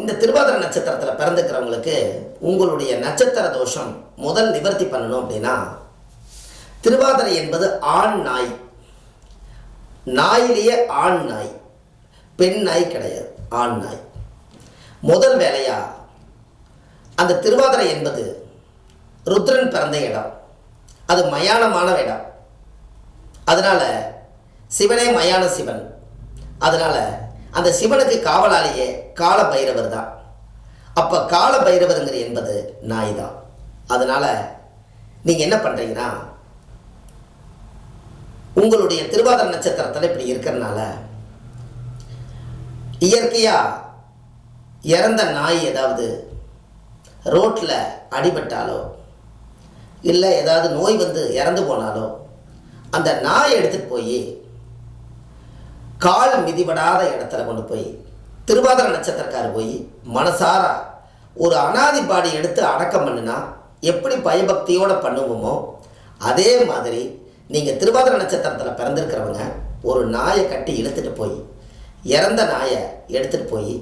இந்த திருவாதிரை நட்சத்திரத்தில் பிறந்துக்கிறவங்களுக்கு உங்களுடைய நட்சத்திர தோஷம் முதல் நிவர்த்தி பண்ணணும் அப்படின்னா, திருவாதிரை என்பது ஆண் நாய். நாயிலேயே ஆண் நாய், பெண் நாய் கிடையாது, ஆண் நாய். முதல் வேலையா அந்த திருவாதிரை என்பது ருத்ரன் பிறந்த இடம், அது மயானமான இடம். அதனால சிவனே மயான சிவன். அதனால அந்த சிவனுக்கு காவலாளியே கால பைரவர் தான். அப்போ கால பைரவருங்கிற என்பது நாய் தான். அதனால நீங்கள் என்ன பண்ணுறீங்கன்னா, உங்களுடைய திருவாதிரை நட்சத்திரத்தில் இப்படி இருக்கிறதுனால இயற்கையாக இறந்த நாய் ஏதாவது ரோட்டில் அடிபட்டாலோ இல்லை ஏதாவது நோய் வந்து இறந்து போனாலோ அந்த நாயை எடுத்துகிட்டு போய் கால் மிதிபடாத இடத்துல கொண்டு போய் திருவாதிரை நட்சத்திரக்காரர் போய் மனசார ஒரு அனாதி பாடி எடுத்து அடக்கம் பண்ணுனா எப்படி பயபக்தியோடு பண்ணுவோமோ அதே மாதிரி நீங்கள் திருவாதிரை நட்சத்திரத்தில் பிறந்திருக்கிறவங்க ஒரு நாயை கட்டி இழுத்துட்டு போய் இறந்த நாயை எடுத்துகிட்டு போய்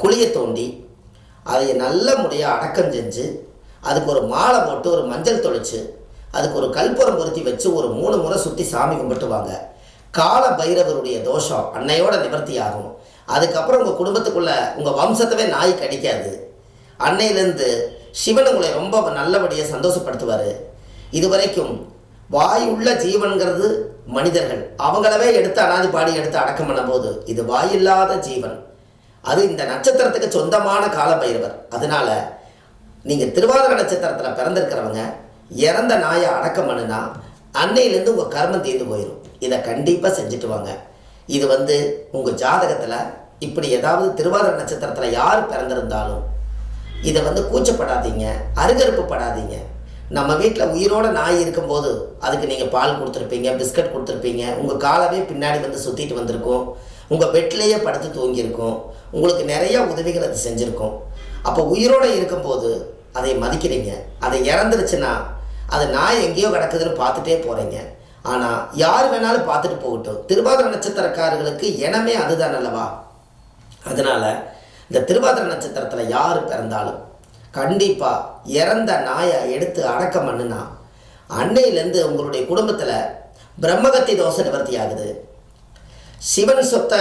குழியை தோண்டி அதை நல்ல முறையாக அடக்கம் செஞ்சு அதுக்கு ஒரு மாலை போட்டு ஒரு மஞ்சள் தொளிச்சு அதுக்கு ஒரு கற்பூரம் பொருத்தி வச்சு ஒரு 3 முறை சுற்றி சாமி கும்பிட்டுவாங்க. கால பைரவருடைய தோஷம் அன்னையோட நிவர்த்தி ஆகும். அதுக்கப்புறம் உங்கள் குடும்பத்துக்குள்ளே உங்கள் வம்சத்தவே நாய் கடிக்காது. அன்னையிலேருந்து சிவன் உங்களை ரொம்ப நல்லபடியாக சந்தோஷப்படுத்துவார். இது வரைக்கும் வாயுள்ள ஜீவன்கிறது மனிதர்கள், அவங்களவே எடுத்து அனாதி பாடி எடுத்து அடக்கம் பண்ணும்போது இது வாயில்லாத ஜீவன், அது இந்த நட்சத்திரத்துக்கு சொந்தமான கால பைரவர். அதனால நீங்கள் திருவாதிரை நட்சத்திரத்தில் பிறந்திருக்கிறவங்க இறந்த நாயை அடக்கம் பண்ணுனா அன்னையிலேருந்து உங்கள் கர்மம் தீர்ந்து போயிடும். இதை கண்டிப்பாக செஞ்சுட்டு வாங்க. இது உங்கள் ஜாதகத்தில் இப்படி ஏதாவது திருவாதிரை நட்சத்திரத்தில் யார் பிறந்திருந்தாலும் இதை கூச்சப்படாதீங்க, அருகருப்பு படாதீங்க. நம்ம வீட்டில் உயிரோட நாய் இருக்கும்போது அதுக்கு நீங்கள் பால் கொடுத்துருப்பீங்க, பிஸ்கட் கொடுத்துருப்பீங்க, உங்கள் காலவே பின்னாடி சுற்றிட்டு வந்திருக்கும், உங்கள் பெட்லேயே படுத்து தூங்கியிருக்கும், உங்களுக்கு நிறையா உதவிகள் அது செஞ்சுருக்கும். அப்போ உயிரோடு இருக்கும்போது அதை மதிக்கிறீங்க. அதை இறந்துருச்சுன்னா அது நாய் எங்கேயோ கிடக்குதுன்னு பார்த்துட்டே போகிறீங்க. ஆனால் யார் வேணாலும் பார்த்துட்டு போகட்டும், திருவாதிரை நட்சத்திரக்காரர்களுக்கு இனமே அதுதான் அல்லவா. அதனால் இந்த திருவாதிரை நட்சத்திரத்தில் யார் பிறந்தாலும் கண்டிப்பாக இறந்த நாயை எடுத்து அடக்கம் பண்ணுனா அன்னையிலேருந்து உங்களுடைய குடும்பத்தில் பிரம்மகத்தி தோஷ நிவர்த்தி ஆகுது, சிவன் சொத்தை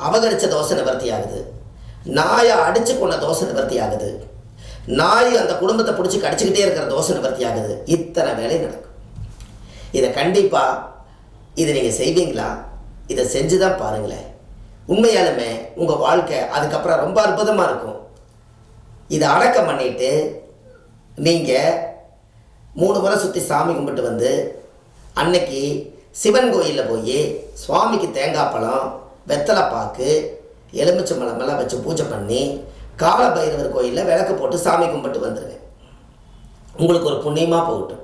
அபகரித்த தோஷ நிவர்த்தி ஆகுது, நாயை அடித்து கொண்ட தோஷ நிவர்த்தி ஆகுது, நாய் அந்த குடும்பத்தை பிடிச்சி கடிச்சிக்கிட்டே இருக்கிற தோஷ நிவர்த்தி ஆகுது. இத்தனை வேலை நடக்கும். இதை கண்டிப்பாக இதை நீங்கள் செய்வீங்களா? இதை செஞ்சு தான் பாருங்களேன். உண்மையாலுமே உங்கள் வாழ்க்கை அதுக்கப்புறம் ரொம்ப அற்புதமாக இருக்கும். இதை அடக்கம் பண்ணிவிட்டு நீங்கள் 3 முறை சுற்றி சாமி கும்பிட்டு அன்னைக்கு சிவன் கோயிலில் போய் சுவாமிக்கு தேங்காய் பழம், வெத்தலை பாக்கு, எலுமிச்சம்பழமெல்லாம் வச்சு பூஜை பண்ணி கால பைரவர் கோயிலில் விளக்கு போட்டு சாமி கும்பிட்டு வந்துடுங்க. உங்களுக்கு ஒரு புண்ணியமாக போகட்டும்.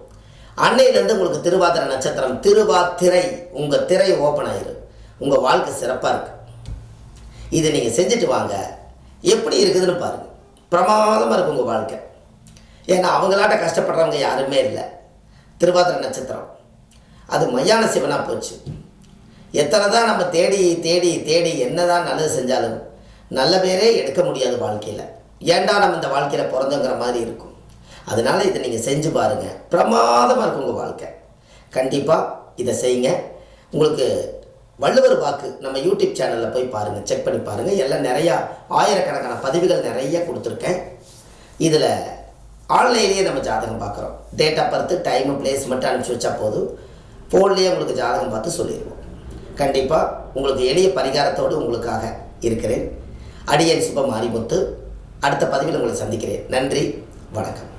அன்னையிலேருந்து உங்களுக்கு திருவாதிரை நட்சத்திரம் திருவாதிரை உங்கள் திரை ஓப்பன் ஆயிரும். உங்கள் வாழ்க்கை சிறப்பாக இருக்குது. இதை நீங்கள் செஞ்சுட்டு வாங்க. எப்படி இருக்குதுன்னு பாருங்கள். பிரமாதமாக இருக்கும் உங்கள் வாழ்க்கை. ஏன்னா அவங்களாட்ட கஷ்டப்படுறவங்க யாருமே இல்லை. திருவாதிரை நட்சத்திரம் அது மயான சிவனாக போச்சு. எத்தனை தான் நம்ம தேடி தேடி தேடி என்ன தான் நல்லது செஞ்சாலும் நல்ல பேரே எடுக்க முடியாது வாழ்க்கையில். ஏண்டா நம்ம இந்த வாழ்க்கையில் பிறந்தோங்கிற மாதிரி இருக்கும். அதனால் இதை நீங்கள் செஞ்சு பாருங்கள். பிரமாதமாக இருக்கும் உங்கள் வாழ்க்கை. கண்டிப்பாக இதை செய்யுங்க. உங்களுக்கு வள்ளுவர் வாக்கு நம்ம யூடியூப் சேனலில் போய் பாருங்கள், செக் பண்ணி பாருங்கள். எல்லாம் நிறையா ஆயிரக்கணக்கான பதிவுகள் நிறைய கொடுத்துருக்கேன். இதில் ஆன்லைன்லேயே நம்ம ஜாதகம் பார்க்குறோம். Date of birth, time, place மட்டும் அனுப்பிச்சி வச்சா போதும். ஃபோன்லேயே உங்களுக்கு ஜாதகம் பார்த்து சொல்லிடுவோம். கண்டிப்பாக உங்களுக்கு எளிய பரிகாரத்தோடு உங்களுக்காக இருக்கிறேன். அடியேன் சுப மாரிமுத்து. அடுத்த பதிவில் உங்களை சந்திக்கிறேன். நன்றி, வணக்கம்.